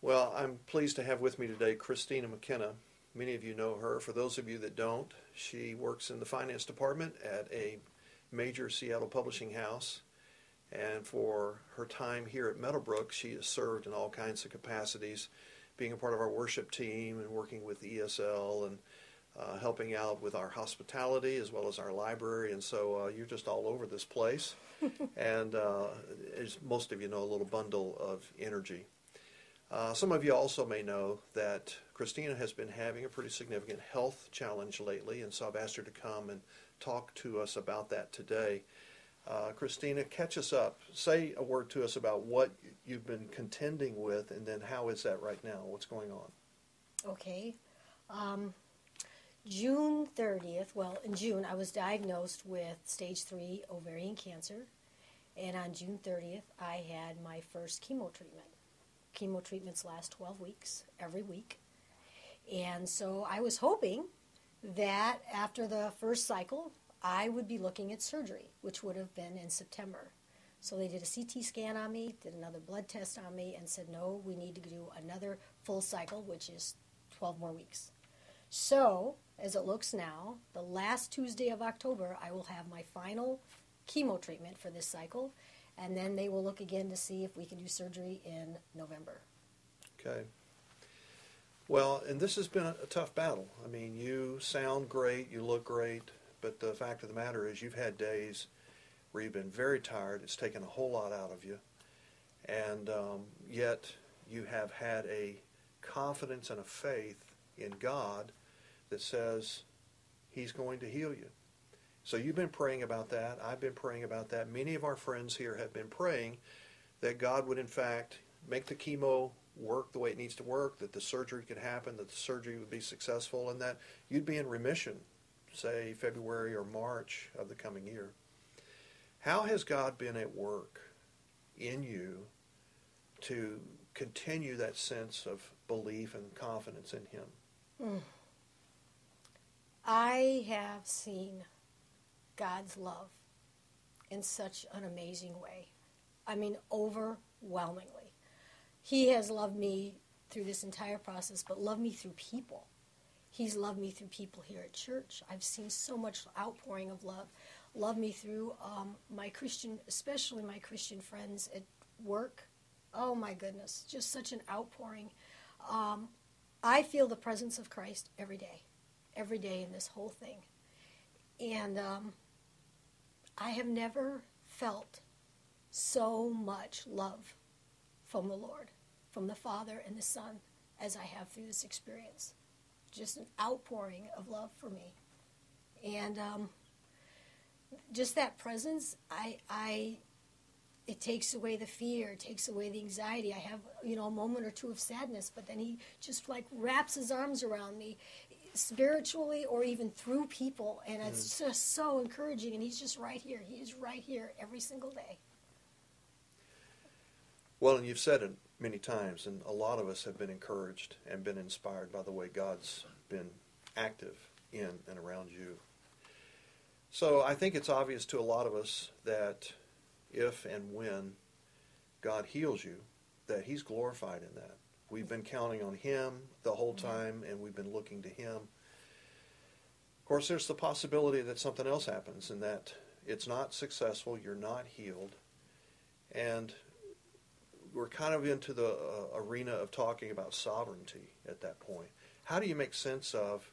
Well, I'm pleased to have with me today Christina McKenna. Many of you know her. For those of you that don't, she works in the finance department at a major Seattle publishing house. And for her time here at Meadowbrook, she has served in all kinds of capacities, being a part of our worship team and working with ESL and helping out with our hospitality as well as our library. And so you're just all over this place. And as most of you know, a little bundle of energy. Some of you also may know that Christina has been having a pretty significant health challenge lately, and so I've asked her to come and talk to us about that today. Christina, catch us up. Say a word to us about what you've been contending with, and then how is that right now? What's going on? Okay. June 30th, well, in June, I was diagnosed with stage 3 ovarian cancer, and on June 30th, I had my first chemo treatment. Chemo treatments last 12 weeks, every week. And so I was hoping that after the first cycle, I would be looking at surgery, which would have been in September. So they did a CT scan on me, did another blood test on me, and said, no, we need to do another full cycle, which is 12 more weeks. So, as it looks now, the last Tuesday of October, I will have my final chemo treatment for this cycle, and then they will look again to see if we can do surgery in November. Okay. Well, and this has been a tough battle. I mean, you sound great, you look great, but the fact of the matter is you've had days where you've been very tired. It's taken a whole lot out of you. And yet you have had a confidence and a faith in God that says He's going to heal you. So you've been praying about that. I've been praying about that. Many of our friends here have been praying that God would, in fact, make the chemo work the way it needs to work, that the surgery could happen, that the surgery would be successful, and that you'd be in remission, say, February or March of the coming year. How has God been at work in you to continue that sense of belief and confidence in Him? I have seen God's love in such an amazing way. I mean, overwhelmingly. He has loved me through this entire process, but loved me through people. He's loved me through people here at church. I've seen so much outpouring of love. Loved me through my Christian, especially my Christian friends at work. Oh my goodness, just such an outpouring. I feel the presence of Christ every day in this whole thing. And I have never felt so much love from the Lord, from the Father and the Son, as I have through this experience. Just an outpouring of love for me. And just that presence, it takes away the fear, it takes away the anxiety. I have, a moment or two of sadness, but then He just like wraps His arms around me, spiritually or even through people, and it's just so encouraging, and He's just right here. He is right here every single day. Well, and you've said it many times, and a lot of us have been encouraged and been inspired by the way God's been active in and around you. So I think it's obvious to a lot of us that if and when God heals you, that He's glorified in that. We've been counting on Him the whole time, and we've been looking to Him. Of course, there's the possibility that something else happens and that it's not successful, you're not healed, and we're kind of into the arena of talking about sovereignty at that point. How do you make sense of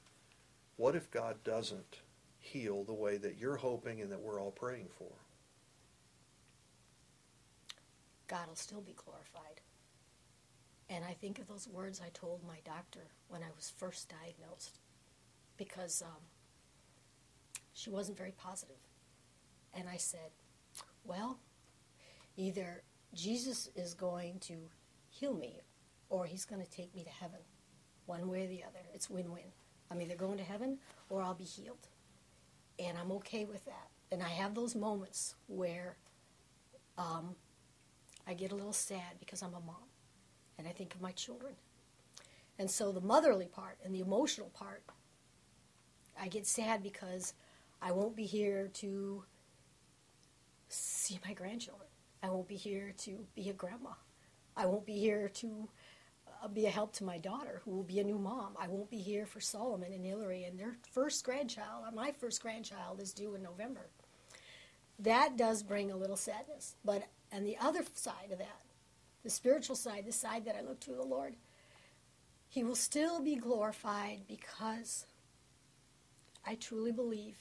what if God doesn't heal the way that you're hoping and that we're all praying for? God will still be glorified. And I think of those words I told my doctor when I was first diagnosed, because she wasn't very positive. And I said, well, either Jesus is going to heal me or He's going to take me to heaven. One way or the other. It's win-win. I'm either going to heaven or I'll be healed. And I'm okay with that. And I have those moments where I get a little sad because I'm a mom. And I think of my children. And so the motherly part and the emotional part, I get sad because I won't be here to see my grandchildren. I won't be here to be a grandma. I won't be here to be a help to my daughter, who will be a new mom. I won't be here for Solomon and Hillary and their first grandchild. My first grandchild is due in November. That does bring a little sadness. But on the other side of that, the spiritual side, the side that I look to the Lord, he will still be glorified, because I truly believe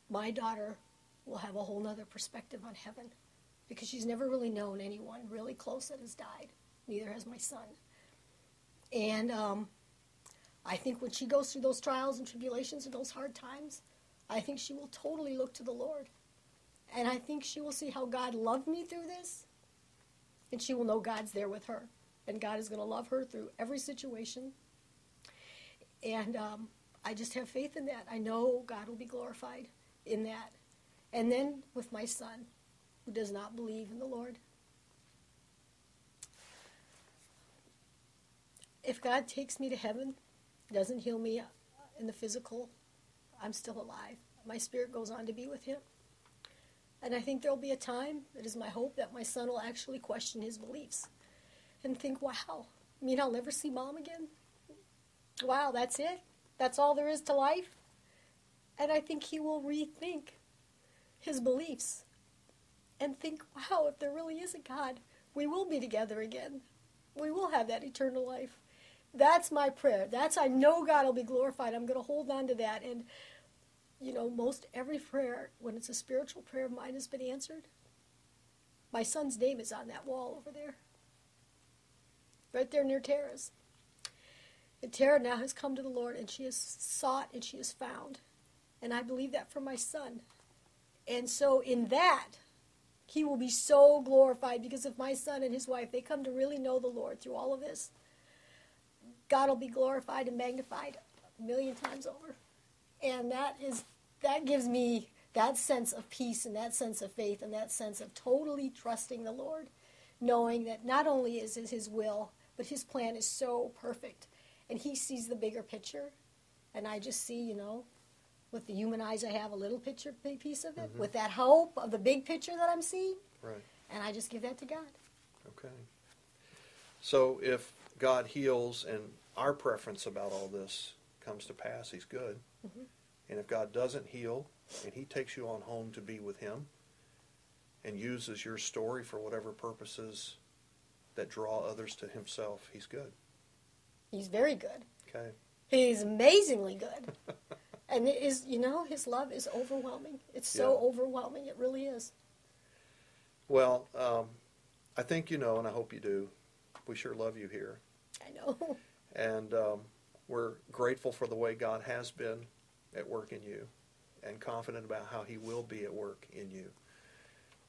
my daughter will have a whole nother perspective on heaven, because she's never really known anyone really close that has died. Neither has my son. And I think when she goes through those trials and tribulations and those hard times, I think she will totally look to the Lord. And I think she will see how God loved me through this. And she will know God's there with her. And God is going to love her through every situation. And I just have faith in that. I know God will be glorified in that. And then with my son, who does not believe in the Lord, if God takes me to heaven, doesn't heal me in the physical, I'm still alive. My spirit goes on to be with him. And I think there will be a time, it is my hope, that my son will actually question his beliefs and think, wow, I mean, I'll never see mom again? Wow, that's it? That's all there is to life? And I think he will rethink his beliefs and think, wow, if there really is a God, we will be together again. We will have that eternal life. That's my prayer. I know God will be glorified. I'm going to hold on to that. And, most every prayer, when it's a spiritual prayer of mine, has been answered. My son's name is on that wall over there. Right there near Tara's. And Tara now has come to the Lord, and she has sought and she has found. And I believe that for my son. And so in that, he will be so glorified, because if my son and his wife, they come to really know the Lord through all of this, God will be glorified and magnified 1,000,000 times over. And that gives me that sense of peace and that sense of faith and that sense of totally trusting the Lord, knowing that not only is it his will, but his plan is so perfect. And he sees the bigger picture. And I just see, with the human eyes I have, a little piece of it, with that hope of the big picture that I'm seeing. Right. And I just give that to God. Okay. So if God heals and our preference about all this comes to pass, he's good. Mm-hmm. And if God doesn't heal and he takes you on home to be with him and uses your story for whatever purposes that draw others to himself, he's good. He's very good. Okay. He's amazingly good. And it is, his love is overwhelming. It's so overwhelming. It really is. Well, I think you know, and I hope you do, we sure love you here. I know. And we're grateful for the way God has been at work in you, and confident about how he will be at work in you.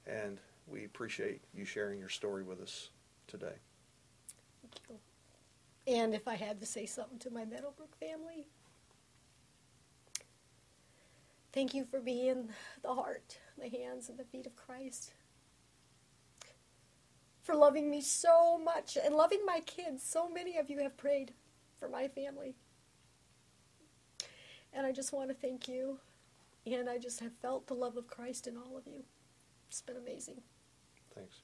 And we appreciate you sharing your story with us today. Thank you. And if I had to say something to my Meadowbrook family, thank you for being the heart, the hands, and the feet of Christ. For loving me so much and loving my kids. So many of you have prayed for my family. And I just want to thank you. And I just have felt the love of Christ in all of you. It's been amazing. Thanks.